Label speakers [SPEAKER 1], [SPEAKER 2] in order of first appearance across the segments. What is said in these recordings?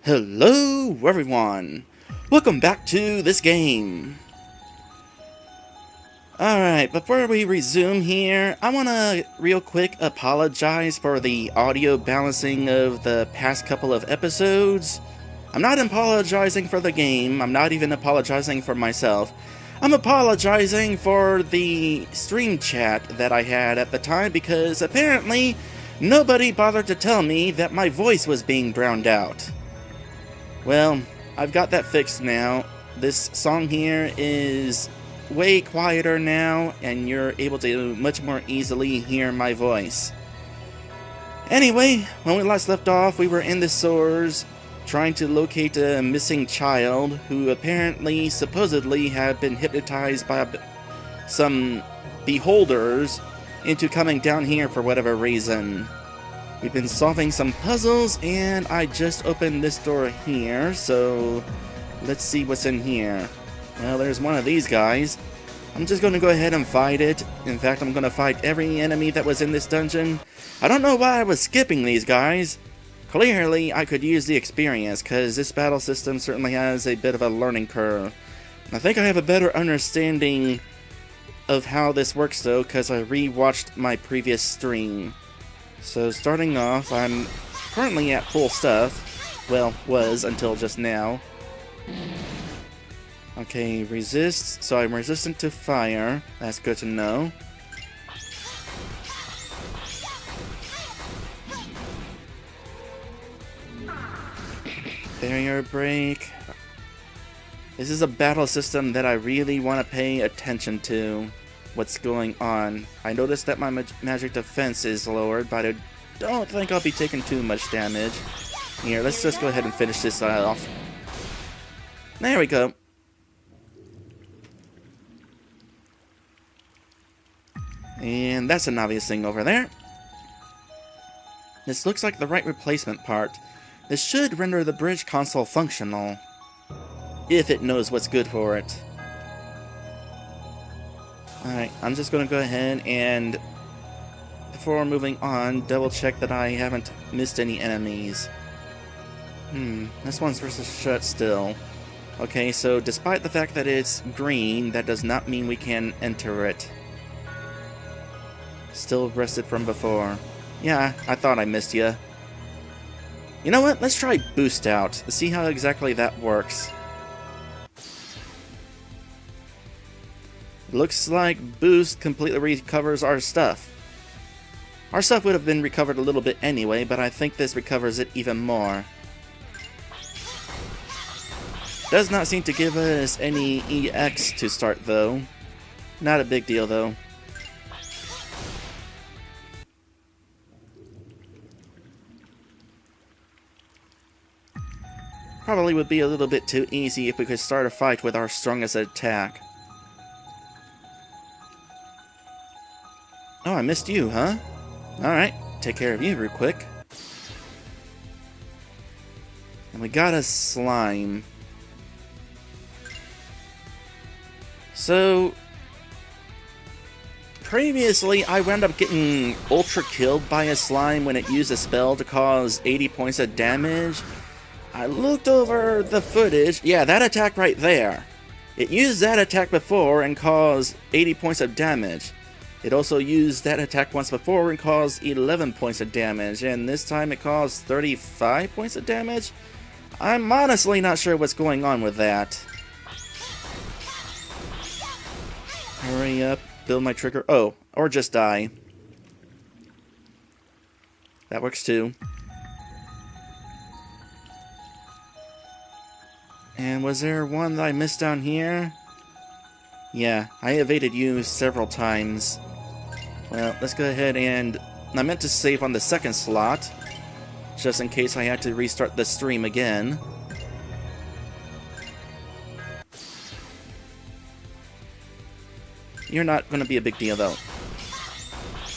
[SPEAKER 1] Hello everyone! Welcome back to this game! Alright, before we resume here, I want to real quick apologize for the audio balancing of the past couple of episodes. I'm not apologizing for the game, I'm not even apologizing for myself. I'm apologizing for the stream chat that I had at the time because apparently nobody bothered to tell me that my voice was being drowned out. Well, I've got that fixed now. This song here is way quieter now, and you're able to much more easily hear my voice. Anyway, when we last left off, we were in the sewers trying to locate a missing child who apparently, supposedly, had been hypnotized by some beholders into coming down here for whatever reason. We've been solving some puzzles, and I just opened this door here, so let's see what's in here. Well, there's one of these guys. I'm just going to go ahead and fight it. In fact, I'm going to fight every enemy that was in this dungeon. I don't know why I was skipping these guys. Clearly, I could use the experience, because this battle system certainly has a bit of a learning curve. I think I have a better understanding of how this works, though, because I re-watched my previous stream. So starting off, I'm currently at full stuff. Well, was until just now. Okay, resist. So I'm resistant to fire. That's good to know. Barrier break. This is a battle system that I really want to pay attention to. What's going on. I noticed that my magic defense is lowered, but I don't think I'll be taking too much damage. Here, let's just go ahead and finish this off. There we go. And that's an obvious thing over there. This looks like the right replacement part. This should render the bridge console functional, if it knows what's good for it. Alright, I'm just going to go ahead and, before moving on, double check that I haven't missed any enemies. This one's shut still. Okay, so despite the fact that it's green, that does not mean we can enter it. Still rested from before. Yeah, I thought I missed ya. You know what? Let's try Boost Out to see how exactly that works. Looks like Boost completely recovers our stuff. Our stuff would have been recovered a little bit anyway, but I think this recovers it even more. Does not seem to give us any EX to start though. Not a big deal though. Probably would be a little bit too easy if we could start a fight with our strongest attack. Oh, I missed you, huh? Alright, take care of you real quick. And we got a slime. So, previously I wound up getting ultra killed by a slime when it used a spell to cause 80 points of damage. I looked over the footage. Yeah, that attack right there. It used that attack before and caused 80 points of damage. It also used that attack once before and caused 11 points of damage, and this time it caused 35 points of damage? I'm honestly not sure what's going on with that. Hurry up, build my trigger. Oh, or just die. That works too. And was there one that I missed down here? Yeah, I evaded you several times. Well, let's go ahead and... I meant to save on the second slot, just in case I had to restart the stream again. You're not going to be a big deal, though.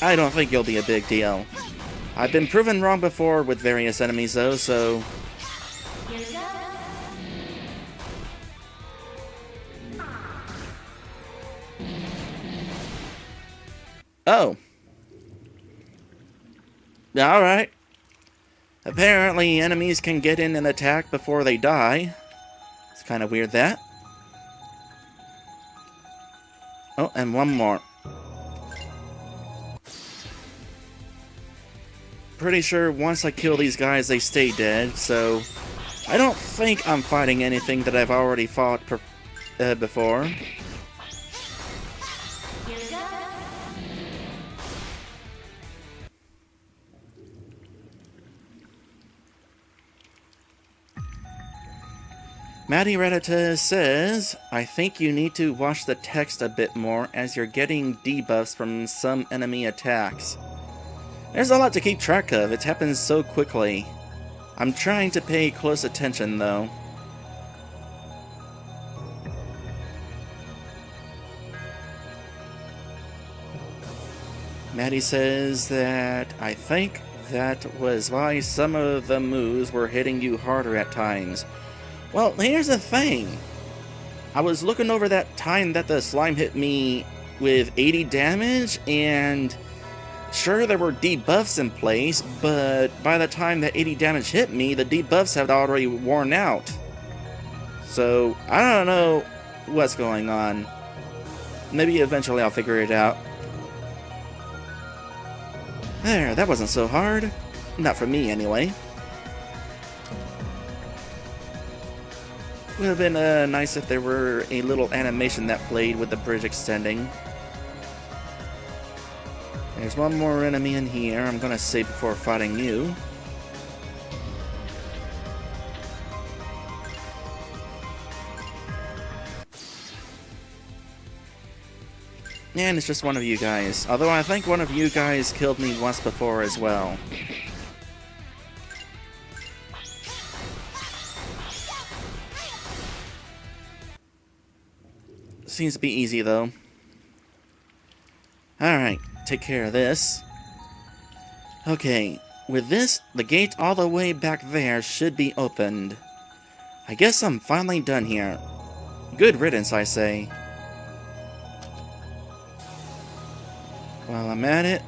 [SPEAKER 1] I don't think you'll be a big deal. I've been proven wrong before with various enemies, though, so... Oh. Alright. Apparently, enemies can get in and attack before they die. It's kind of weird, that. Oh, and one more. Pretty sure once I kill these guys, they stay dead, so I don't think I'm fighting anything that I've already fought before. Maddie Redita says, I think you need to watch the text a bit more as you're getting debuffs from some enemy attacks. There's a lot to keep track of, it happens so quickly. I'm trying to pay close attention though. Maddie says that I think that was why some of the moves were hitting you harder at times. Well, here's the thing. I was looking over that time that the slime hit me with 80 damage, and sure, there were debuffs in place, but by the time that 80 damage hit me, the debuffs had already worn out. So, I don't know what's going on. Maybe eventually I'll figure it out. There, that wasn't so hard. Not for me, anyway. Would have been nice if there were a little animation that played with the bridge extending. There's one more enemy in here I'm gonna save before fighting you. And it's just one of you guys. Although I think one of you guys killed me once before as well. Seems to be easy though. Alright, take care of this. Okay, with this, the gate all the way back there should be opened. I guess I'm finally done here. Good riddance, I say. While I'm at it,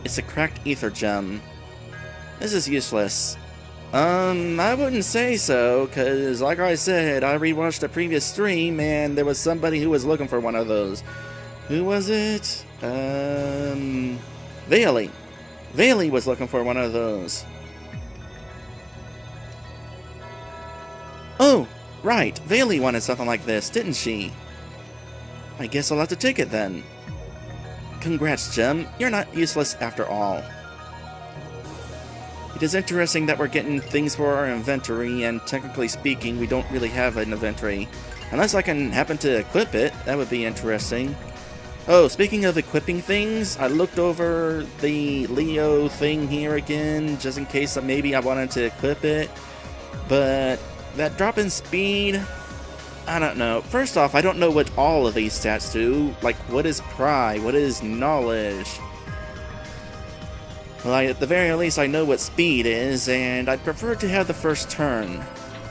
[SPEAKER 1] it's a cracked ether gem. This is useless. I wouldn't say so, cause like I said, I rewatched a previous stream and there was somebody who was looking for one of those. Who was it? Vaylee. Vaylee was looking for one of those. Oh, right, Vaylee wanted something like this, didn't she? I guess I'll have to take it then. Congrats, Gem, you're not useless after all. It is interesting that we're getting things for our inventory, and technically speaking, we don't really have an inventory. Unless I can happen to equip it, that would be interesting. Oh, speaking of equipping things, I looked over the Leo thing here again, just in case maybe I wanted to equip it. But that drop in speed, I don't know. First off, I don't know what all of these stats do. Like, what is Pride? What is Knowledge? Well, at the very least, I know what speed is, and I'd prefer to have the first turn.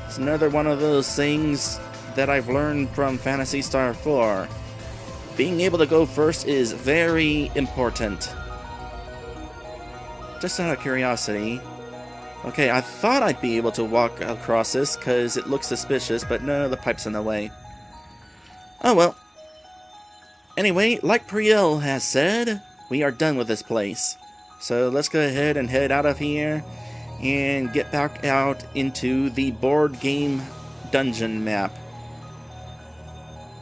[SPEAKER 1] It's another one of those things that I've learned from Phantasy Star 4. Being able to go first is very important. Just out of curiosity. Okay, I thought I'd be able to walk across this, because it looks suspicious, but no, the pipe's in the way. Oh well. Anyway, like Priel has said, we are done with this place. So let's go ahead and head out of here and get back out into the board game dungeon map.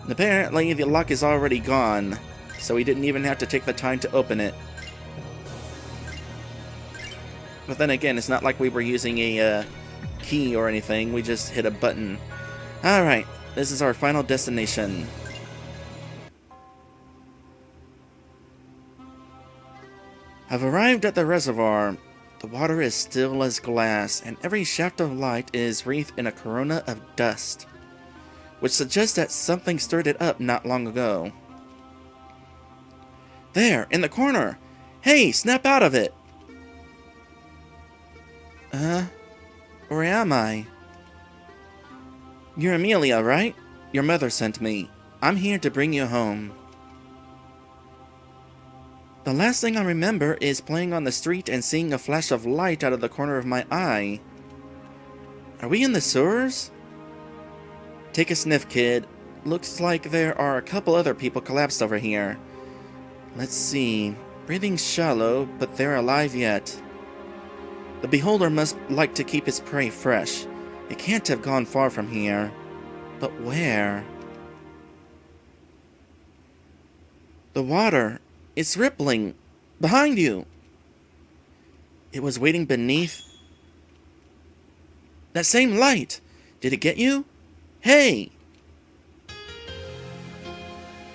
[SPEAKER 1] Apparently the lock is already gone, so we didn't even have to take the time to open it. But then again, it's not like we were using a key or anything, we just hit a button. Alright, this is our final destination. I've arrived at the reservoir. The water is still as glass, and every shaft of light is wreathed in a corona of dust, which suggests that something stirred it up not long ago. There, in the corner! Hey, snap out of it! Where am I? You're Amelia, right? Your mother sent me. I'm here to bring you home. The last thing I remember is playing on the street and seeing a flash of light out of the corner of my eye. Are we in the sewers? Take a sniff, kid. Looks like there are a couple other people collapsed over here. Let's see. Breathing shallow, but they're alive yet. The beholder must like to keep his prey fresh. It can't have gone far from here. But where? The water. It's rippling. Behind you. It was waiting beneath. That same light. Did it get you? Hey!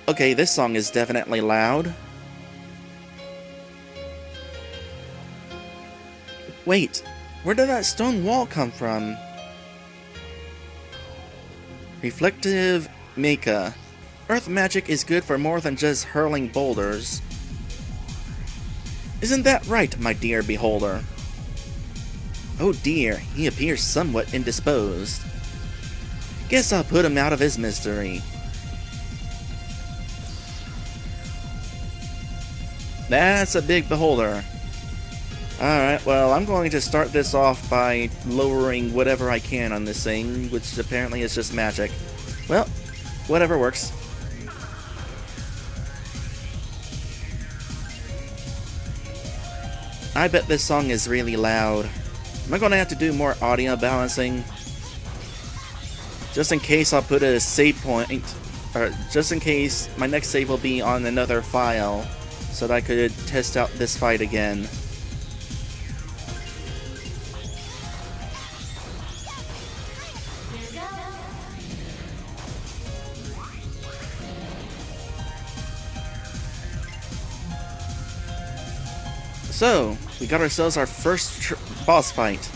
[SPEAKER 1] Okay, this song is definitely loud. Wait, where did that stone wall come from? Reflective Mecha. Earth magic is good for more than just hurling boulders. Isn't that right, my dear beholder? Oh dear, he appears somewhat indisposed. Guess I'll put him out of his misery. That's a big beholder. Alright, well, I'm going to start this off by lowering whatever I can on this thing, which apparently is just magic. Well, whatever works. I bet this song is really loud. Am I going to have to do more audio balancing? Just in case I'll put a save point, or just in case my next save will be on another file, so that I could test out this fight again. So, we got ourselves our first boss fight.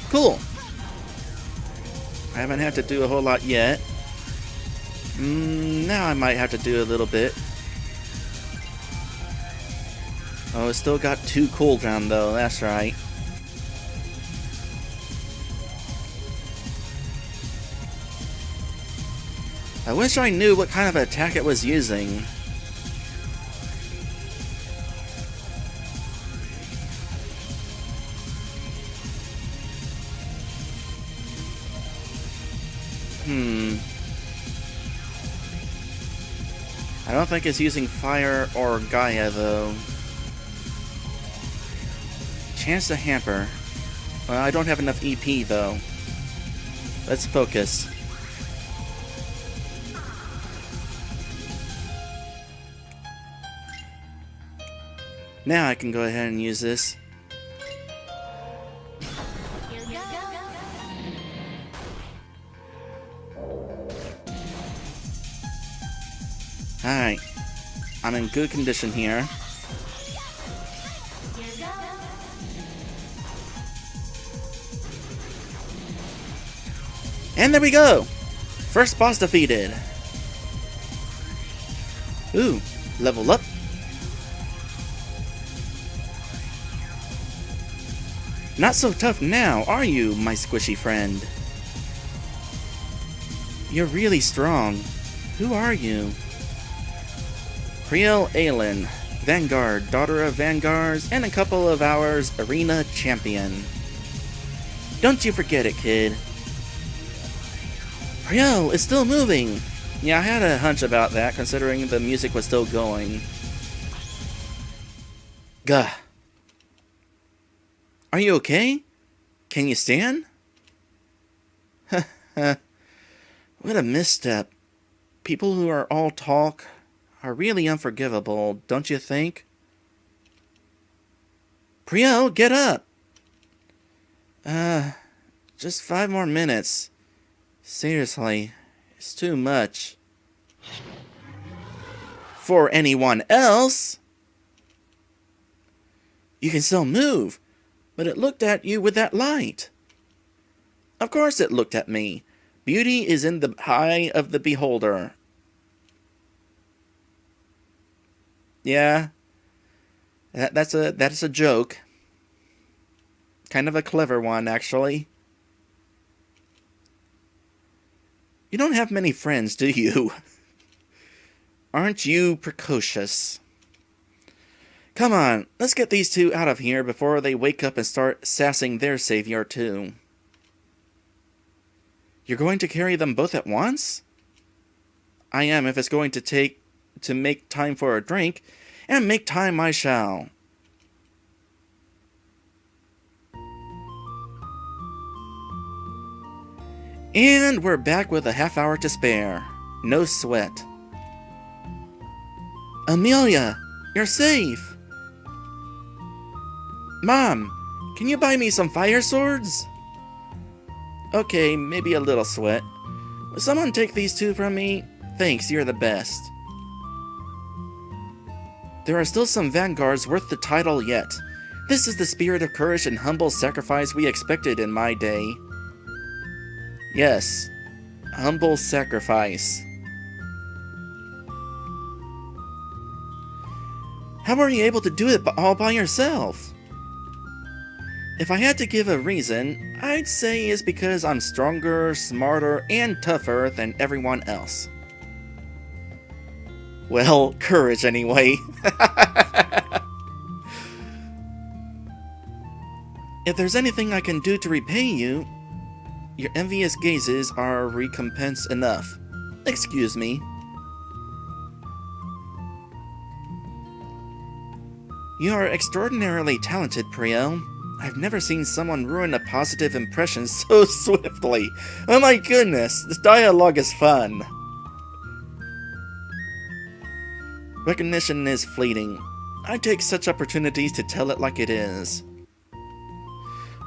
[SPEAKER 1] Cool! I haven't had to do a whole lot yet. Now I might have to do a little bit. Oh, it's still got 2 cooldown though, that's right. I wish I knew what kind of attack it was using. I don't think it's using fire or Gaia though. Chance to hamper. Well, I don't have enough EP though. Let's focus. Now I can go ahead and use this. Alright. I'm in good condition here. And there we go! First boss defeated. Ooh, level up. Not so tough now, are you, my squishy friend? You're really strong. Who are you? Priel Aelin, Vanguard, daughter of Vanguards, and a couple of hours arena champion. Don't you forget it, kid. Priel is still moving! Yeah, I had a hunch about that, considering the music was still going. Gah. Are you okay? Can you stand? What a misstep. People who are all talk are really unforgivable, don't you think? Priel, get up! Just 5 more minutes. Seriously, it's too much. For anyone else? You can still move, but it looked at you with that light. Of course it looked at me. Beauty is in the eye of the beholder. Yeah, that's a joke. Kind of a clever one, actually. You don't have many friends, do you? Aren't you precocious? Come on, let's get these two out of here before they wake up and start sassing their savior too. You're going to carry them both at once? I am, if it's going to make time for a drink, and make time I shall. And we're back with a half hour to spare. No sweat. Amelia, you're safe! Mom, can you buy me some fire swords? Okay, maybe a little sweat. Will someone take these two from me? Thanks, you're the best. There are still some vanguards worth the title yet. This is the spirit of courage and humble sacrifice we expected in my day. Yes, humble sacrifice. How are you able to do it all by yourself? If I had to give a reason, I'd say it's because I'm stronger, smarter, and tougher than everyone else. Well, courage anyway. If there's anything I can do to repay you, your envious gazes are recompense enough. Excuse me. You are extraordinarily talented, Priel. I've never seen someone ruin a positive impression so swiftly. Oh my goodness, this dialogue is fun. Recognition is fleeting. I take such opportunities to tell it like it is.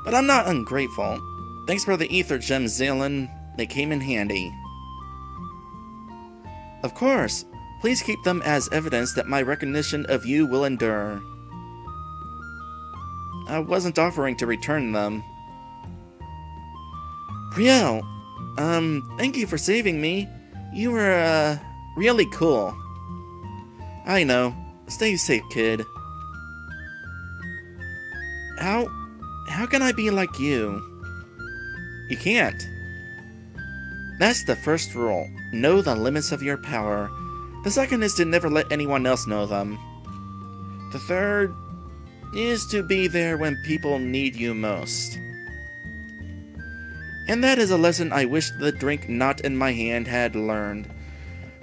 [SPEAKER 1] But I'm not ungrateful. Thanks for the ether gems, Zalen. They came in handy. Of course. Please keep them as evidence that my recognition of you will endure. I wasn't offering to return them. Priel, thank you for saving me. You were, really cool. I know. Stay safe, kid. How can I be like you? You can't. That's the first rule. Know the limits of your power. The second is to never let anyone else know them. The third is to be there when people need you most. And that is a lesson I wish the drink not in my hand had learned.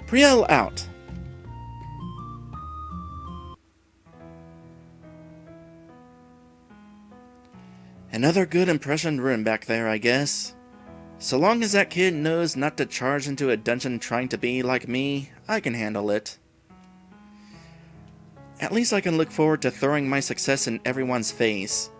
[SPEAKER 1] Priel out. Another good impression room back there, I guess. So long as that kid knows not to charge into a dungeon trying to be like me, I can handle it. At least I can look forward to throwing my success in everyone's face.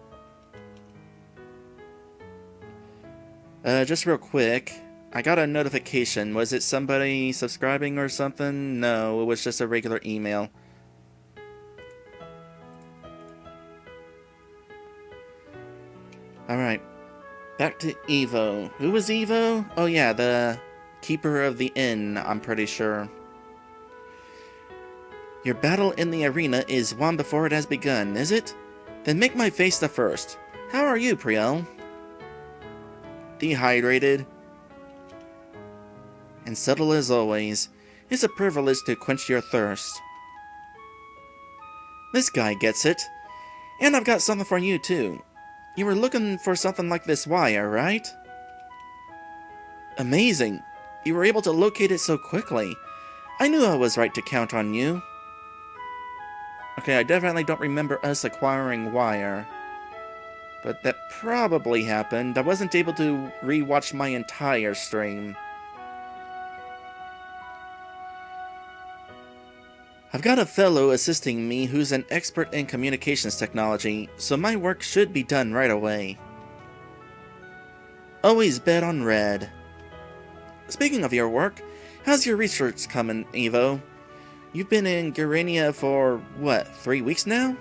[SPEAKER 1] Just real quick, I got a notification. Was it somebody subscribing or something? No, it was just a regular email. Alright, back to Evo. Who was Evo? Oh yeah, the keeper of the inn, I'm pretty sure. Your battle in the arena is won before it has begun, is it? Then make my face the first. How are you, Priel? Dehydrated. And subtle as always. It's a privilege to quench your thirst. This guy gets it. And I've got something for you, too. You were looking for something like this wire, right? Amazing. You were able to locate it so quickly. I knew I was right to count on you. Okay, I definitely don't remember us acquiring wire. But that probably happened. I wasn't able to rewatch my entire stream. I've got a fellow assisting me who's an expert in communications technology, so my work should be done right away. Always bet on red. Speaking of your work, how's your research coming, Evo? You've been in Garania for, what, 3 weeks now?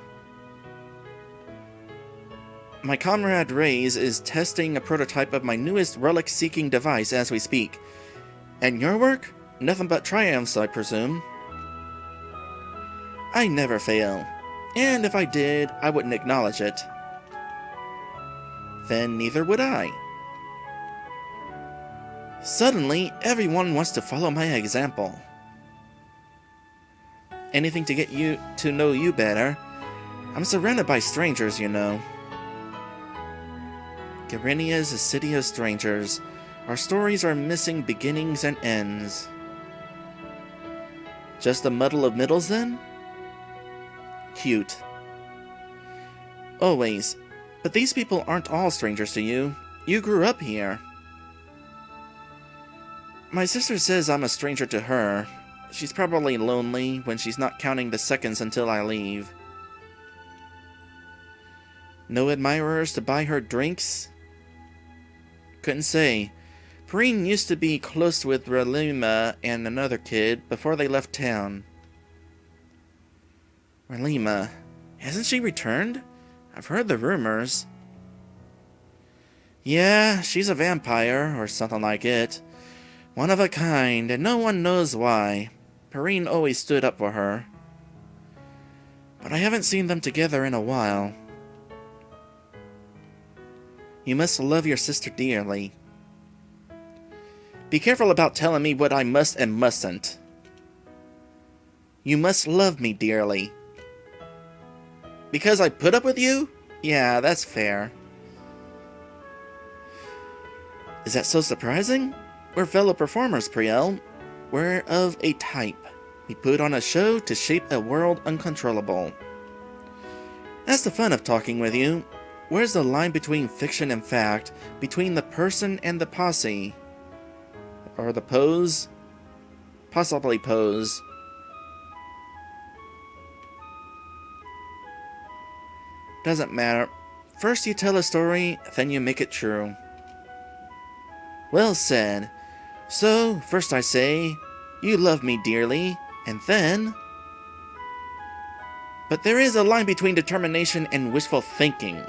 [SPEAKER 1] My comrade Reyes is testing a prototype of my newest relic-seeking device as we speak. And your work? Nothing but triumphs, I presume. I never fail. And if I did, I wouldn't acknowledge it. Then neither would I. Suddenly, everyone wants to follow my example. Anything to get you to know you better. I'm surrounded by strangers, you know. Garenia is a city of strangers. Our stories are missing beginnings and ends. Just a muddle of middles, then? Cute. Always. But these people aren't all strangers to you. You grew up here. My sister says I'm a stranger to her. She's probably lonely when she's not counting the seconds until I leave. No admirers to buy her drinks? Couldn't say. Perrine used to be close with Relima and another kid before they left town. Relima. Hasn't she returned? I've heard the rumors. Yeah, she's a vampire, or something like it. One of a kind, and no one knows why. Perrine always stood up for her. But I haven't seen them together in a while. You must love your sister dearly. Be careful about telling me what I must and mustn't. You must love me dearly. Because I put up with you? Yeah, that's fair. Is that so surprising? We're fellow performers, Priel. We're of a type. We put on a show to shape a world uncontrollable. That's the fun of talking with you. Where's the line between fiction and fact, between the person and the posse? Or the pose? Possibly pose. Doesn't matter. First you tell a story, then you make it true. Well said. So, first I say, you love me dearly, and then... But there is a line between determination and wishful thinking.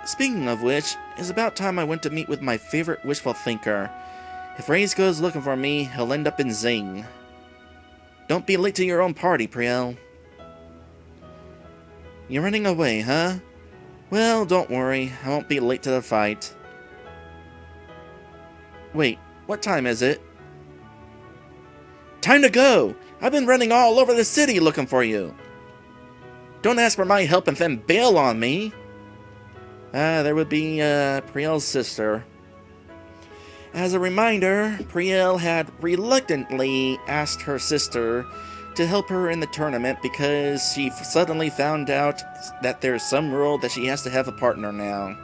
[SPEAKER 1] Speaking of which, it's about time I went to meet with my favorite wishful thinker. If Reyes goes looking for me, he'll end up in Zing. Don't be late to your own party, Priel. You're running away, huh? Well, don't worry, I won't be late to the fight. Wait, what time is it? Time to go! I've been running all over the city looking for you. Don't ask for my help and then bail on me. There would be, Priel's sister. As a reminder, Priel had reluctantly asked her sister to help her in the tournament because she suddenly found out that there's some rule that she has to have a partner now.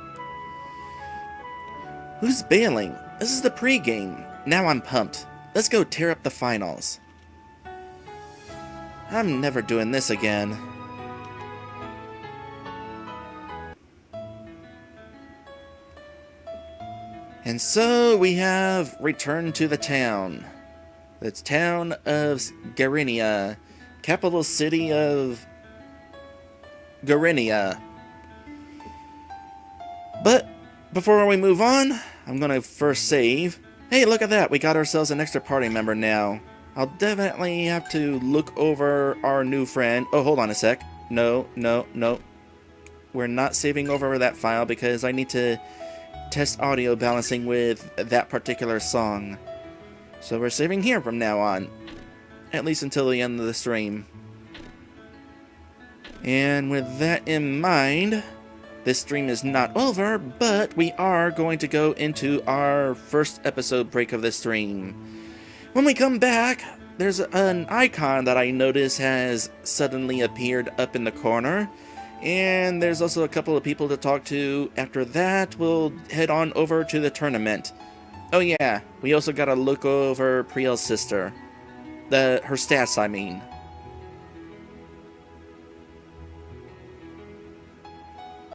[SPEAKER 1] Who's bailing? This is the pre-game. Now I'm pumped. Let's go tear up the finals. I'm never doing this again. And so we have returned to the town. The town of Garenia, capital city of Garenia. But before we move on, I'm gonna first save. Hey, look at that, we got ourselves an extra party member now. I'll definitely have to look over our new friend. Oh, hold on a sec. No. We're not saving over that file because I need to test audio balancing with that particular song. So we're saving here from now on. At least until the end of the stream. And with that in mind, this stream is not over, but we are going to go into our first episode break of the stream. When we come back, there's an icon that I notice has suddenly appeared up in the corner. And there's also a couple of people to talk to. After that, we'll head on over to the tournament. Oh yeah, we also gotta look over Priel's sister. Her stats, I mean.